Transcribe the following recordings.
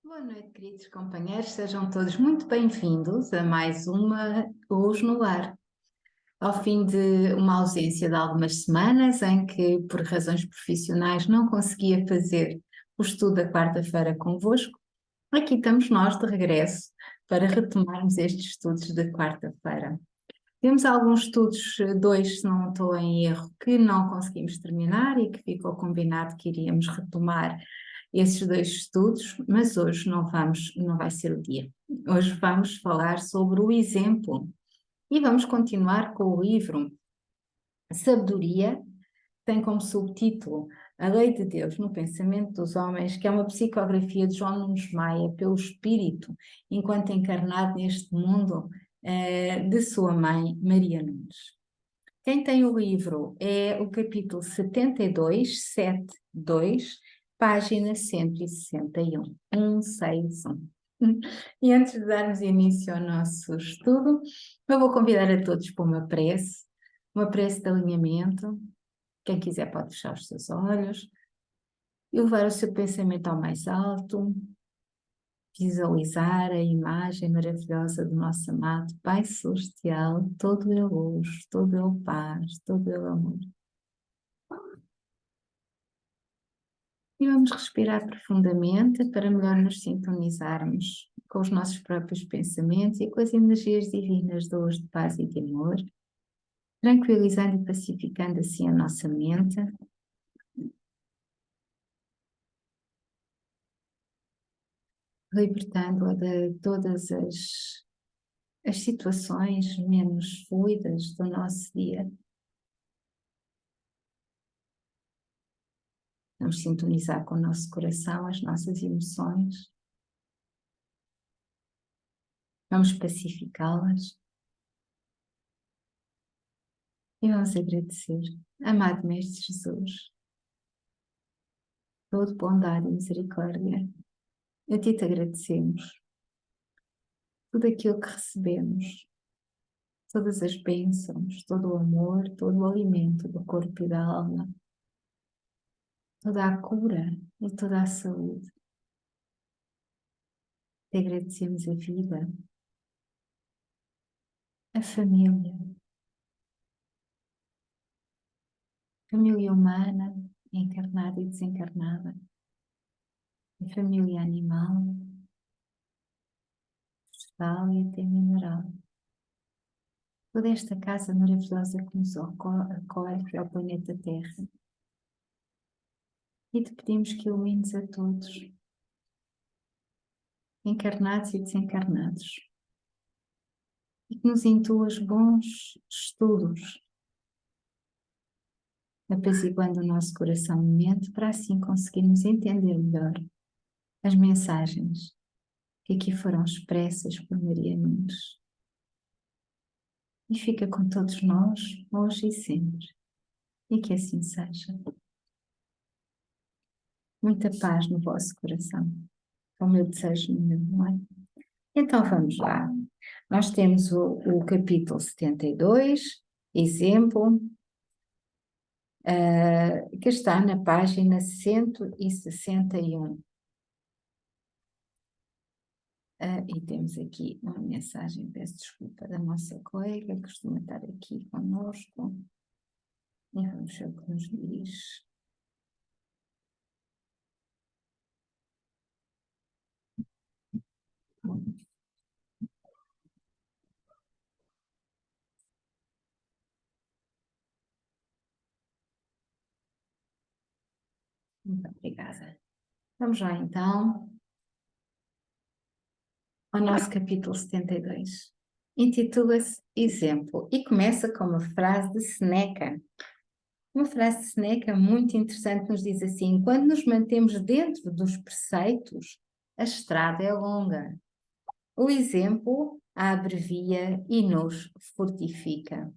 Boa noite, queridos companheiros, sejam todos muito bem-vindos a mais uma Luz no Lar. Ao fim de uma ausência de algumas semanas, em que, por razões profissionais, não conseguia fazer o estudo da quarta-feira convosco, aqui estamos nós de regresso para retomarmos estes estudos de quarta-feira. Temos alguns estudos, dois, se não estou em erro, que não conseguimos terminar e que ficou combinado que iríamos retomar esses dois estudos, mas hoje não vai ser o dia. Hoje vamos falar sobre o exemplo e vamos continuar com o livro Sabedoria, tem como subtítulo A Lei de Deus no Pensamento dos Homens, que é uma psicografia de João Nunes Maia pelo Espírito, enquanto encarnado neste mundo, de sua mãe, Maria Nunes. Quem tem o livro é o capítulo 72, 72, página 161, 161. E antes de darmos início ao nosso estudo, eu vou convidar a todos para uma prece de alinhamento. Quem quiser pode fechar os seus olhos e levar o seu pensamento ao mais alto, visualizar a imagem maravilhosa do nosso amado Pai Celestial, todo ele luz, todo ele paz, todo ele amor. E vamos respirar profundamente para melhor nos sintonizarmos com os nossos próprios pensamentos e com as energias divinas de luz, de paz e de amor, tranquilizando e pacificando assim a nossa mente. Libertando-a de todas as situações menos fluidas do nosso dia. Vamos sintonizar com o nosso coração, as nossas emoções. Vamos pacificá-las. E vamos agradecer. Amado Mestre Jesus, todo bondade e misericórdia, a Ti te agradecemos. Tudo aquilo que recebemos, todas as bênçãos, todo o amor, todo o alimento do corpo e da alma, toda a cura e toda a saúde. Te agradecemos a vida, a família humana, encarnada e desencarnada, a família animal, vegetal e até mineral. Toda esta casa maravilhosa que nos acolhe, que é o planeta Terra. E te pedimos que ilumines a todos, encarnados e desencarnados, e que nos intuas bons estudos, apaziguando o nosso coração e mente, para assim conseguirmos entender melhor as mensagens que aqui foram expressas por Maria Nunes. E fica com todos nós, hoje e sempre, e que assim seja. Muita paz no vosso coração, é o meu desejo no meu, não é? Então vamos lá. Nós temos o capítulo 72, exemplo, que está na página 161. E temos aqui uma mensagem, peço desculpa, da nossa colega, que costuma estar aqui conosco. E vamos ver o que nos diz. Muito obrigada. Vamos lá então ao nosso capítulo 72. Intitula-se Exemplo e começa com uma frase de Seneca. Uma frase de Seneca muito interessante nos diz assim: quando nos mantemos dentro dos preceitos, a estrada é longa. O exemplo a abrevia e nos fortifica.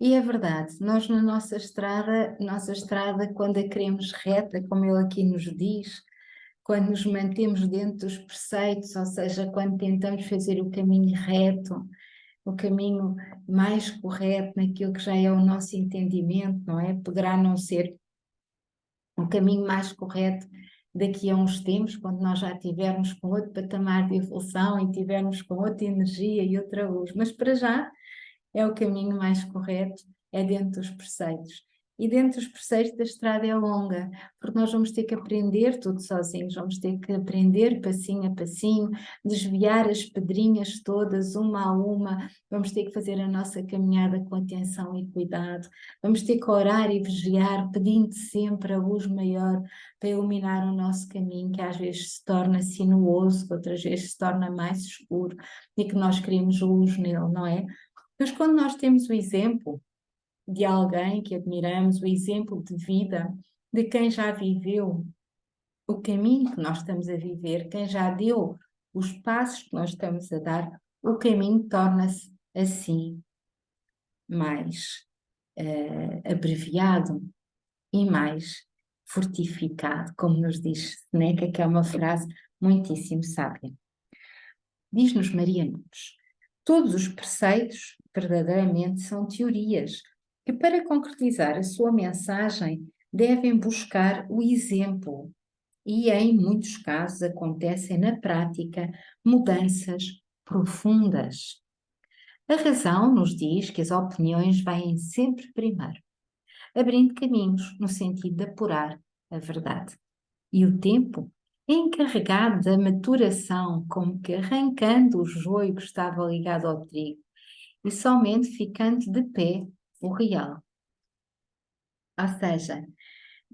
E é verdade, nós na nossa estrada, quando a queremos reta, como ele aqui nos diz, quando nos mantemos dentro dos preceitos, ou seja, quando tentamos fazer o caminho reto, o caminho mais correto naquilo que já é o nosso entendimento, não é? Poderá não ser o caminho mais correto daqui a uns tempos, quando nós já estivermos com outro patamar de evolução e tivermos com outra energia e outra luz. Mas para já é o caminho mais correto, é dentro dos preceitos. E dentro dos preceitos da estrada é longa, porque nós vamos ter que aprender tudo sozinhos, vamos ter que aprender passinho a passinho, desviar as pedrinhas todas, uma a uma, vamos ter que fazer a nossa caminhada com atenção e cuidado, vamos ter que orar e vigiar, pedindo sempre a luz maior para iluminar o nosso caminho, que às vezes se torna sinuoso, que outras vezes se torna mais escuro, e que nós queremos luz nele, não é? Mas quando nós temos o exemplo de alguém que admiramos, o exemplo de vida de quem já viveu o caminho que nós estamos a viver, quem já deu os passos que nós estamos a dar, o caminho torna-se assim mais abreviado e mais fortificado, como nos diz Seneca, que é uma frase muitíssimo sábia. Diz-nos Maria Nunes: todos os preceitos verdadeiramente são teorias que, para concretizar a sua mensagem, devem buscar o exemplo e, em muitos casos, acontecem na prática mudanças profundas. A razão nos diz que as opiniões vêm sempre primeiro, abrindo caminhos no sentido de apurar a verdade. E o tempo é encarregado da maturação, como que arrancando o joio que estava ligado ao trigo, e somente ficando de pé o real. Ou seja,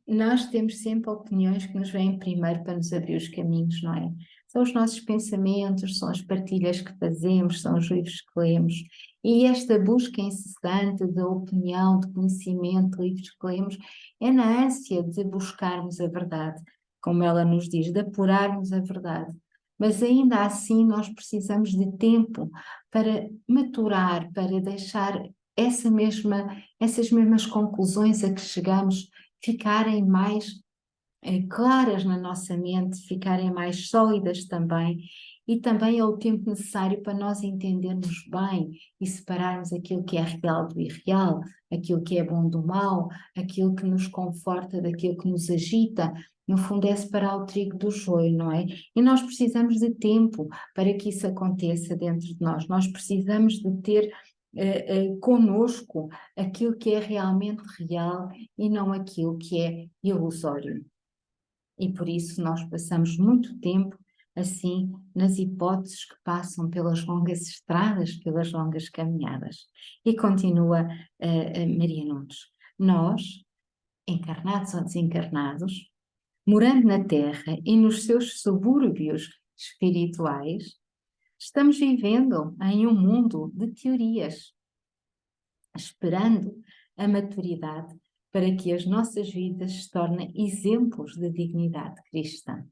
nós temos sempre opiniões que nos vêm primeiro para nos abrir os caminhos, não é? São os nossos pensamentos, são as partilhas que fazemos, são os livros que lemos. E esta busca incessante de opinião, de conhecimento, de livros que lemos, é na ânsia de buscarmos a verdade, como ela nos diz, de apurarmos a verdade. Mas ainda assim nós precisamos de tempo para maturar, para deixar essas mesmas conclusões a que chegamos ficarem mais claras na nossa mente, ficarem mais sólidas também, e também é o tempo necessário para nós entendermos bem e separarmos aquilo que é real do irreal, aquilo que é bom do mal, aquilo que nos conforta daquilo que nos agita. No fundo é separar o trigo do joio, não é? E nós precisamos de tempo para que isso aconteça dentro de nós. Nós precisamos de ter conosco aquilo que é realmente real e não aquilo que é ilusório. E por isso nós passamos muito tempo assim nas hipóteses que passam pelas longas estradas, pelas longas caminhadas. E continua Maria Nunes: nós, encarnados ou desencarnados, morando na Terra e nos seus subúrbios espirituais, estamos vivendo em um mundo de teorias, esperando a maturidade para que as nossas vidas se tornem exemplos de dignidade cristã.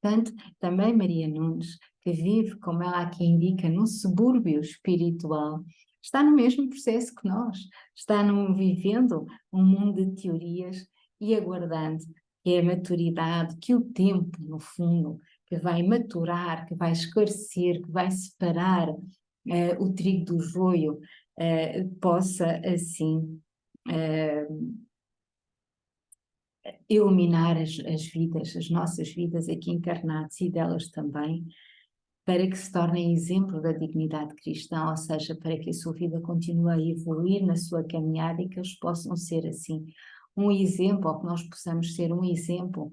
Portanto, também Maria Nunes, que vive, como ela aqui indica, num subúrbio espiritual, está no mesmo processo que nós, está vivendo um mundo de teorias e aguardando que a maturidade, que o tempo, no fundo, que vai maturar, que vai esclarecer, que vai separar o trigo do joio, possa assim iluminar as vidas, as nossas vidas aqui encarnadas e delas também, para que se tornem exemplo da dignidade cristã, ou seja, para que a sua vida continue a evoluir na sua caminhada e que eles possam ser assim um exemplo, ou que nós possamos ser um exemplo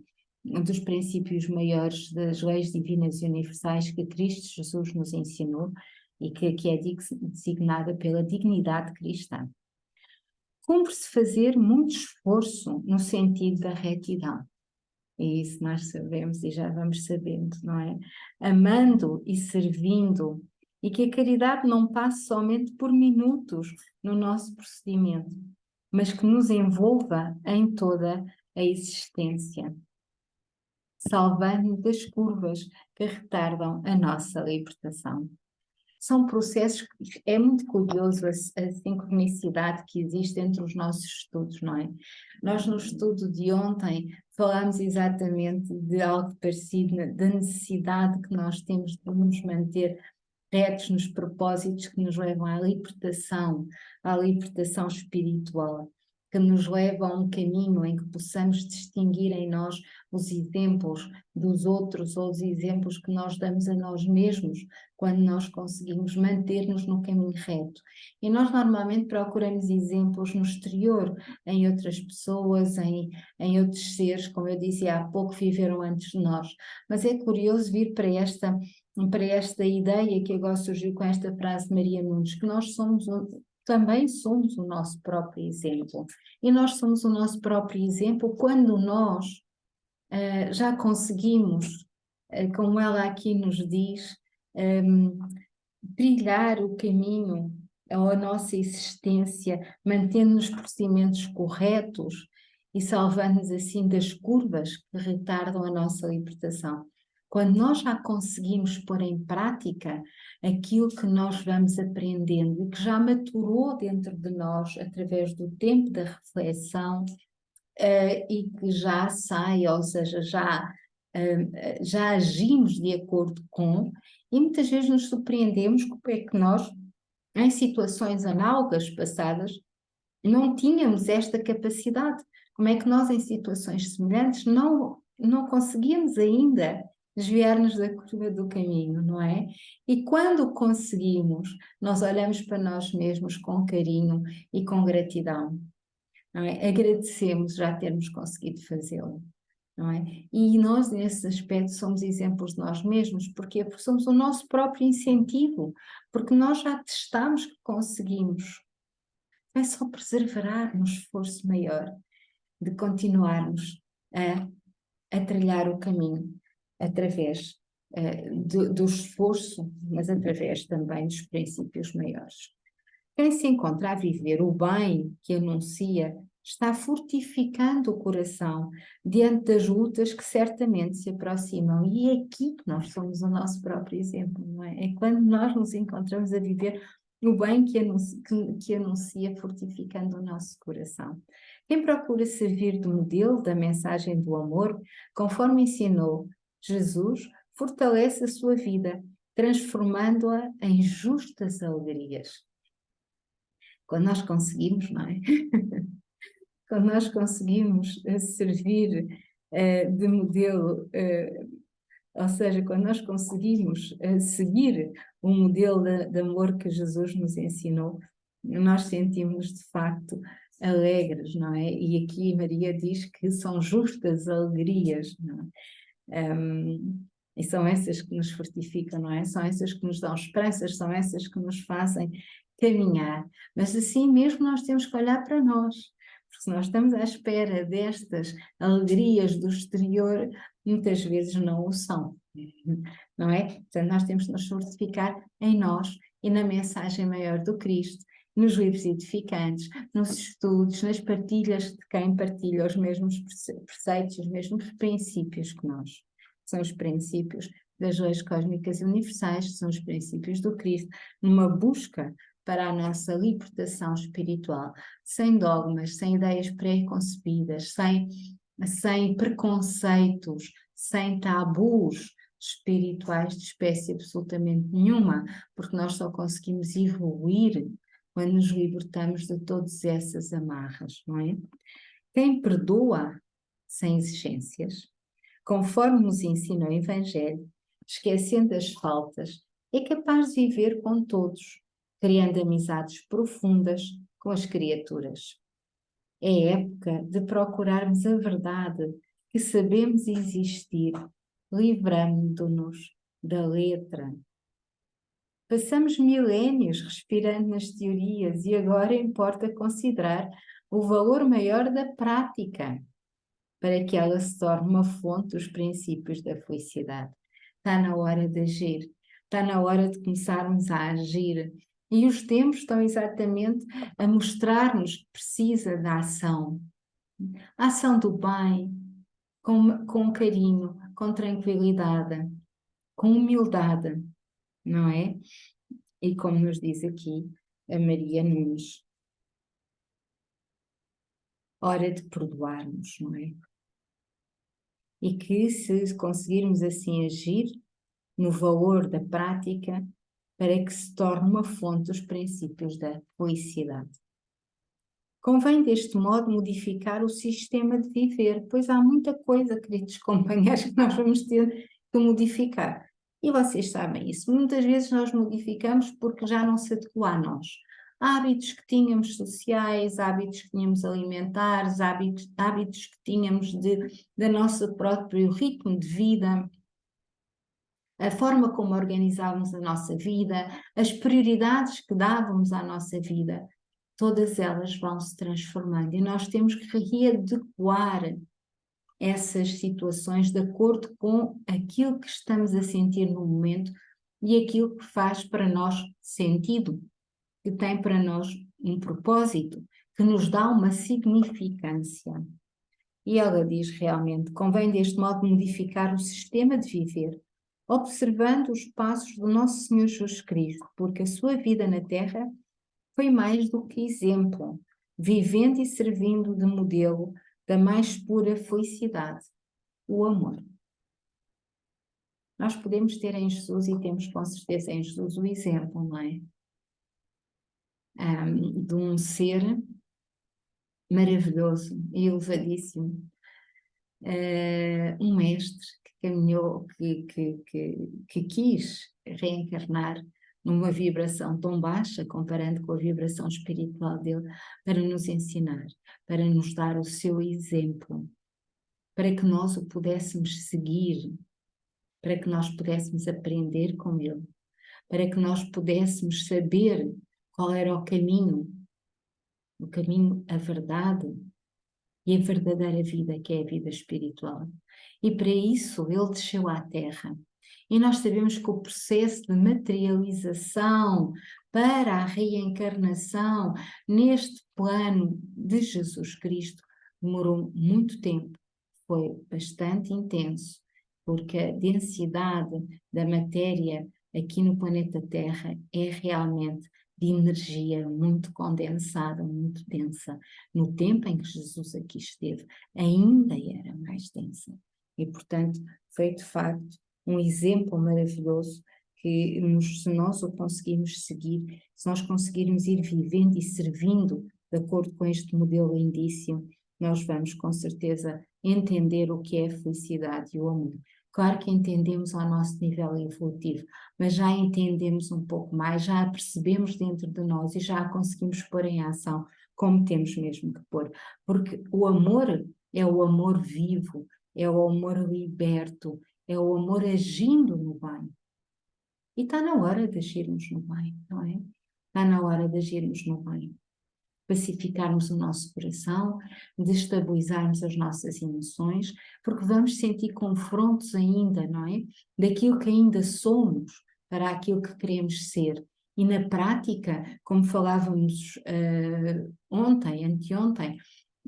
dos princípios maiores das leis divinas e universais que Cristo Jesus nos ensinou e que é designada pela dignidade cristã. Cumpre-se fazer muito esforço no sentido da retidão. E isso nós sabemos e já vamos sabendo, não é? Amando e servindo, e que a caridade não passe somente por minutos no nosso procedimento, mas que nos envolva em toda a existência, salvando das curvas que retardam a nossa libertação. São processos que é muito curioso a sincronicidade que existe entre os nossos estudos, não é? Nós no estudo de ontem falámos exatamente de algo parecido, da necessidade que nós temos de nos manter retos nos propósitos que nos levam à libertação espiritual, que nos leva a um caminho em que possamos distinguir em nós os exemplos dos outros ou os exemplos que nós damos a nós mesmos quando nós conseguimos manter-nos no caminho reto. E nós normalmente procuramos exemplos no exterior, em outras pessoas, em outros seres, como eu dizia há pouco, viveram antes de nós. Mas é curioso vir para esta ideia que agora surgiu com esta frase de Maria Nunes, que nós também somos o nosso próprio exemplo. E nós somos o nosso próprio exemplo quando nós já conseguimos, como ela aqui nos diz, trilhar o caminho à nossa existência, mantendo os procedimentos corretos e salvando-nos assim das curvas que retardam a nossa libertação. Quando nós já conseguimos pôr em prática aquilo que nós vamos aprendendo e que já maturou dentro de nós através do tempo da reflexão, e que já sai, ou seja, já agimos de acordo com, e muitas vezes nos surpreendemos como é que nós, em situações análogas passadas, não tínhamos esta capacidade. Como é que nós, em situações semelhantes, não conseguimos ainda desviar-nos da curva do caminho, não é? E quando conseguimos, nós olhamos para nós mesmos com carinho e com gratidão, não é? Agradecemos já termos conseguido fazê-lo, não é? E nós, nesse aspecto, somos exemplos de nós mesmos. Porquê? Porque somos o nosso próprio incentivo, porque nós já testamos que conseguimos. É só perseverar no esforço maior de continuarmos a trilhar o caminho através do esforço, mas através também dos princípios maiores. Quem se encontra a viver o bem que anuncia está fortificando o coração diante das lutas que certamente se aproximam. E é aqui que nós somos o nosso próprio exemplo, não é? É quando nós nos encontramos a viver o bem que anuncia fortificando o nosso coração. Quem procura servir de modelo da mensagem do amor, conforme ensinou Jesus, fortalece a sua vida, transformando-a em justas alegrias. Quando nós conseguimos, não é? Quando nós conseguimos servir de modelo, ou seja, quando nós conseguimos seguir o modelo de amor que Jesus nos ensinou, nós sentimos de facto alegres, não é? E aqui Maria diz que são justas alegrias, não é? E são essas que nos fortificam, não é? São essas que nos dão esperanças, são essas que nos fazem caminhar. Mas assim mesmo nós temos que olhar para nós, porque se nós estamos à espera destas alegrias do exterior, muitas vezes não o são, não é? Portanto, nós temos que nos fortificar em nós e na mensagem maior do Cristo, nos livros edificantes, nos estudos, nas partilhas de quem partilha os mesmos preceitos, os mesmos princípios que nós. São os princípios das leis cósmicas e universais, são os princípios do Cristo, numa busca para a nossa libertação espiritual, sem dogmas, sem ideias pré-concebidas, sem preconceitos, sem tabus espirituais de espécie absolutamente nenhuma, porque nós só conseguimos evoluir quando nos libertamos de todas essas amarras, não é? Quem perdoa sem exigências, conforme nos ensina o Evangelho, esquecendo as faltas, é capaz de viver com todos, criando amizades profundas com as criaturas. É época de procurarmos a verdade, que sabemos existir, livrando-nos da letra. Passamos milénios respirando nas teorias e agora importa considerar o valor maior da prática, para que ela se torne uma fonte dos princípios da felicidade. Está na hora de agir, está na hora de começarmos a agir. E os tempos estão exatamente a mostrar-nos que precisa da ação. A ação do bem, com carinho, com tranquilidade, com humildade, não é? E como nos diz aqui a Maria Nunes, hora de perdoarmos, não é? E que se conseguirmos assim agir no valor da prática, para que se torne uma fonte dos princípios da felicidade. Convém, deste modo, modificar o sistema de viver, pois há muita coisa, queridos companheiros, que nós vamos ter que modificar. E vocês sabem isso. Muitas vezes nós modificamos porque já não se adequa a nós. Hábitos que tínhamos sociais, hábitos que tínhamos alimentares, hábitos que tínhamos da nosso próprio ritmo de vida, a forma como organizávamos a nossa vida, as prioridades que dávamos à nossa vida, todas elas vão se transformando e nós temos que readequar essas situações de acordo com aquilo que estamos a sentir no momento e aquilo que faz para nós sentido, que tem para nós um propósito, que nos dá uma significância. E ela diz realmente, convém deste modo modificar o sistema de viver, observando os passos do nosso Senhor Jesus Cristo, porque a sua vida na Terra foi mais do que exemplo, vivendo e servindo de modelo da mais pura felicidade, o amor. Nós podemos ter em Jesus, e temos com certeza em Jesus, o exemplo, não é? De um ser maravilhoso e elevadíssimo, um mestre que caminhou, que quis reencarnar numa vibração tão baixa, comparando com a vibração espiritual dele, para nos ensinar, para nos dar o seu exemplo, para que nós o pudéssemos seguir, para que nós pudéssemos aprender com ele, para que nós pudéssemos saber qual era o caminho, a verdade e a verdadeira vida, que é a vida espiritual. E para isso ele desceu à Terra. E nós sabemos que o processo de materialização para a reencarnação neste plano de Jesus Cristo demorou muito tempo, foi bastante intenso, porque a densidade da matéria aqui no planeta Terra é realmente de energia muito condensada, muito densa. No tempo em que Jesus aqui esteve, ainda era mais densa. E, portanto, foi de facto um exemplo maravilhoso que, se nós o conseguirmos seguir, se nós conseguirmos ir vivendo e servindo de acordo com este modelo lindíssimo, nós vamos com certeza entender o que é a felicidade e o amor. Claro que entendemos ao nosso nível evolutivo, mas já entendemos um pouco mais, já a percebemos dentro de nós e já a conseguimos pôr em ação como temos mesmo que pôr. Porque o amor é o amor vivo, é o amor liberto, é o amor agindo no bem. E está na hora de agirmos no bem, não é? Está na hora de agirmos no bem. Pacificarmos o nosso coração, destabilizarmos as nossas emoções, porque vamos sentir confrontos ainda, não é? Daquilo que ainda somos para aquilo que queremos ser. E na prática, como falávamos ontem, anteontem,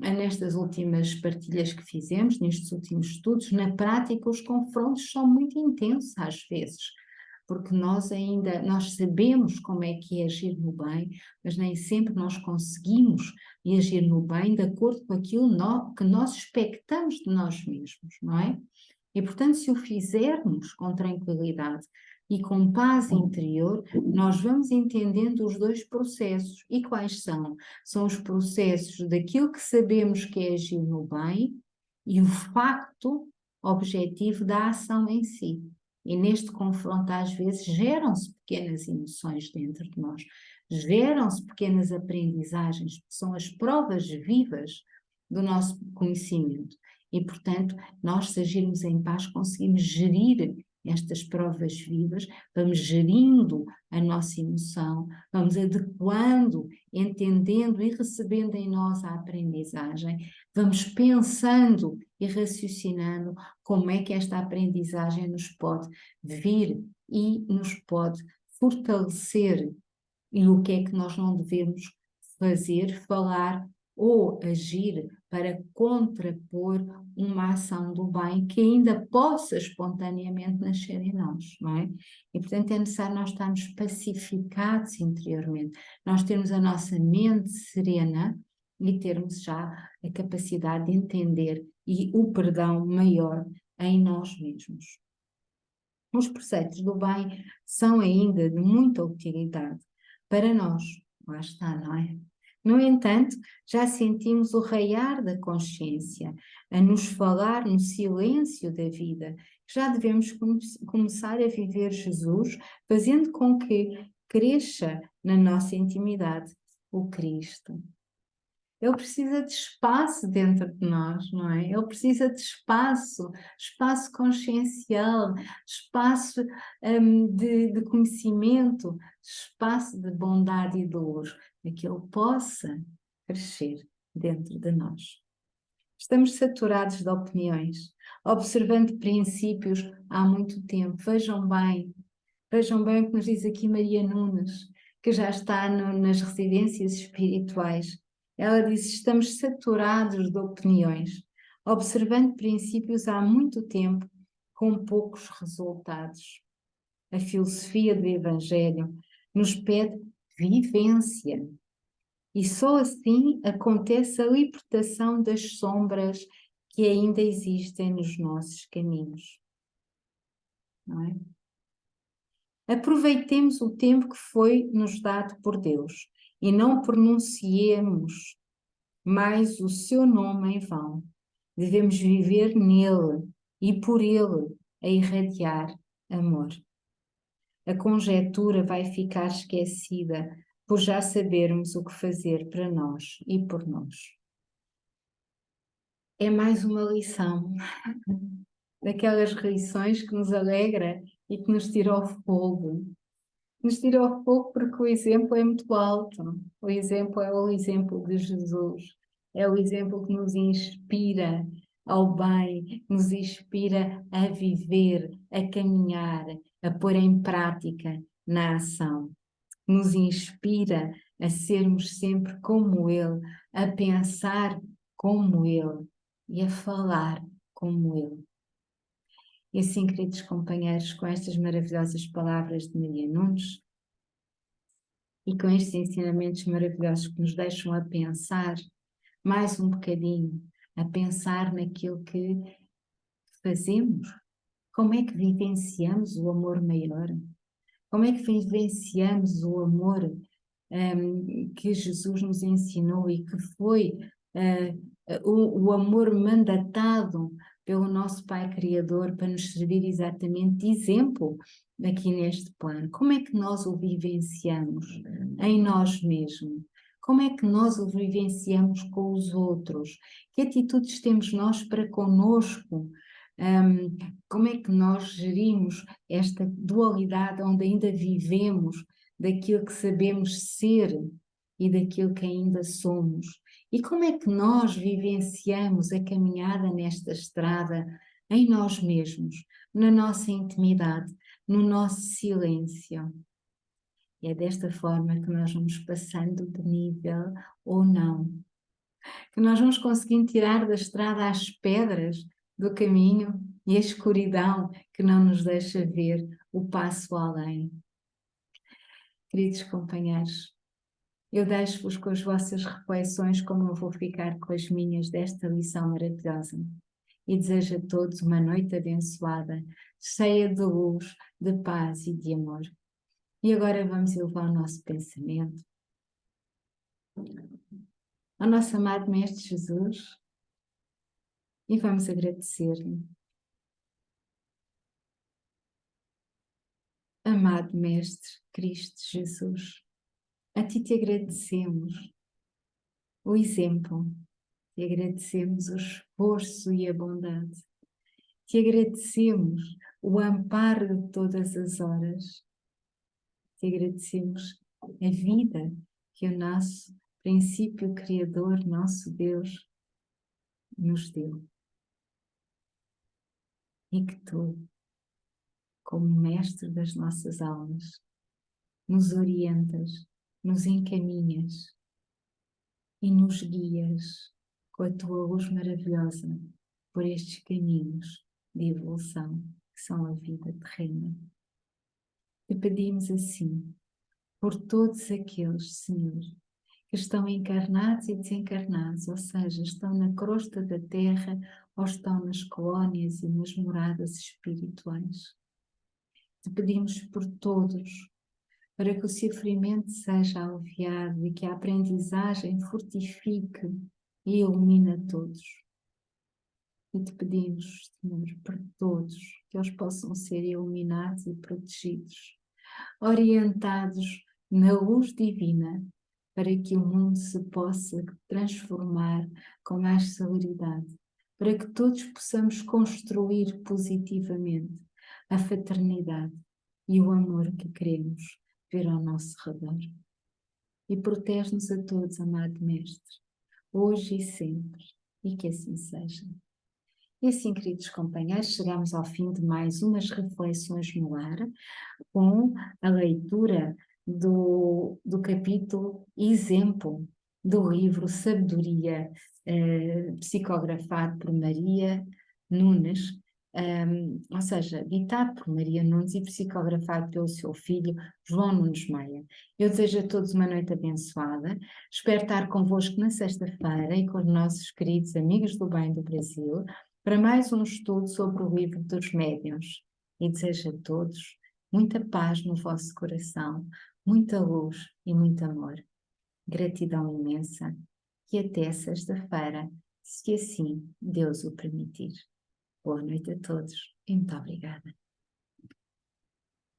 nestas últimas partilhas que fizemos, nestes últimos estudos, na prática os confrontos são muito intensos às vezes, porque nós sabemos como é que é agir no bem, mas nem sempre nós conseguimos agir no bem de acordo com aquilo que nós expectamos de nós mesmos, não é? E portanto, se o fizermos com tranquilidade e com paz interior, nós vamos entendendo os dois processos. E quais são? São os processos daquilo que sabemos que é agir no bem e o facto objetivo da ação em si. E neste confronto, às vezes, geram-se pequenas emoções dentro de nós, geram-se pequenas aprendizagens, que são as provas vivas do nosso conhecimento. E, portanto, nós, se agirmos em paz, conseguimos gerir estas provas vivas, vamos gerindo a nossa emoção, vamos adequando, entendendo e recebendo em nós a aprendizagem, vamos pensando e raciocinando como é que esta aprendizagem nos pode vir e nos pode fortalecer e o que é que nós não devemos fazer, falar ou agir para contrapor uma ação do bem que ainda possa espontaneamente nascer em nós, não é? E portanto é necessário nós estarmos pacificados interiormente, nós termos a nossa mente serena e termos já a capacidade de entender e o perdão maior em nós mesmos. Os preceitos do bem são ainda de muita utilidade para nós, lá está, não é? No entanto, já sentimos o raiar da consciência, a nos falar no silêncio da vida. Já devemos começar a viver Jesus, fazendo com que cresça na nossa intimidade o Cristo. Ele precisa de espaço dentro de nós, não é? Ele precisa de espaço, espaço consciencial, espaço de conhecimento, espaço de bondade e de luz, para que ele possa crescer dentro de nós. Estamos saturados de opiniões, observando princípios há muito tempo. Vejam bem o que nos diz aqui Maria Nunes, que já está nas residências espirituais. Ela diz: estamos saturados de opiniões, observando princípios há muito tempo, com poucos resultados. A filosofia do Evangelho nos pede vivência. E só assim acontece a libertação das sombras que ainda existem nos nossos caminhos. Não é? Aproveitemos o tempo que foi nos dado por Deus e não pronunciemos mais o seu nome em vão. Devemos viver nele e por ele a irradiar amor. A conjectura vai ficar esquecida por já sabermos o que fazer para nós e por nós. É mais uma lição daquelas lições que nos alegra e que nos tira ao fogo. Nos tira ao fogo porque o exemplo é muito alto. O exemplo é o exemplo de Jesus. É o exemplo que nos inspira ao bem, nos inspira a viver, a caminhar, a pôr em prática na ação. Nos inspira a sermos sempre como Ele, a pensar como Ele e a falar como Ele. E assim, queridos companheiros, com estas maravilhosas palavras de Maria Nunes e com estes ensinamentos maravilhosos que nos deixam a pensar mais um bocadinho, a pensar naquilo que fazemos, como é que vivenciamos o amor maior, como é que vivenciamos o amor que Jesus nos ensinou e que foi o amor mandatado pelo nosso Pai Criador para nos servir exatamente de exemplo aqui neste plano. Como é que nós o vivenciamos em nós mesmos? Como é que nós o vivenciamos com os outros? Que atitudes temos nós para conosco? Como é que nós gerimos esta dualidade onde ainda vivemos daquilo que sabemos ser e daquilo que ainda somos? E como é que nós vivenciamos a caminhada nesta estrada em nós mesmos, na nossa intimidade, no nosso silêncio? E é desta forma que nós vamos passando de nível ou não, que nós vamos conseguindo tirar da estrada as pedras do caminho e a escuridão que não nos deixa ver o passo além. Queridos companheiros, eu deixo-vos com as vossas reflexões, como eu vou ficar com as minhas desta lição maravilhosa. E desejo a todos uma noite abençoada, cheia de luz, de paz e de amor. E agora vamos elevar o nosso pensamento ao nosso amado Mestre Jesus e vamos agradecer-lhe. Amado Mestre Cristo Jesus, a Ti te agradecemos o exemplo, te agradecemos o esforço e a bondade, te agradecemos o amparo de todas as horas, te agradecemos a vida que o nosso princípio criador, nosso Deus, nos deu. E que Tu, como Mestre das nossas almas, nos orientas, nos encaminhas e nos guias com a Tua luz maravilhosa por estes caminhos de evolução que são a vida terrena. Te pedimos assim por todos aqueles, Senhor, que estão encarnados e desencarnados, ou seja, estão na crosta da terra ou estão nas colónias e nas moradas espirituais. Te pedimos por todos, para que o sofrimento seja aliviado e que a aprendizagem fortifique e ilumine a todos. E te pedimos, Senhor, por todos, que eles possam ser iluminados e protegidos, orientados na luz divina, para que o mundo se possa transformar com mais celeridade, para que todos possamos construir positivamente a fraternidade e o amor que queremos ver ao nosso redor. E protege-nos a todos, amado Mestre, hoje e sempre, e que assim seja. E assim, queridos companheiros, chegamos ao fim de mais umas reflexões no lar, com a leitura do capítulo Exemplo do livro Sabedoria, psicografado por Maria Nunes, ou seja, ditado por Maria Nunes e psicografado pelo seu filho João Nunes Meia. Eu desejo a todos uma noite abençoada, espero estar convosco na sexta-feira e com os nossos queridos amigos do bem do Brasil, para mais um estudo sobre o livro dos médiuns. E desejo a todos muita paz no vosso coração, muita luz e muito amor. Gratidão imensa e até sexta-feira, se assim Deus o permitir. Boa noite a todos e muito obrigada.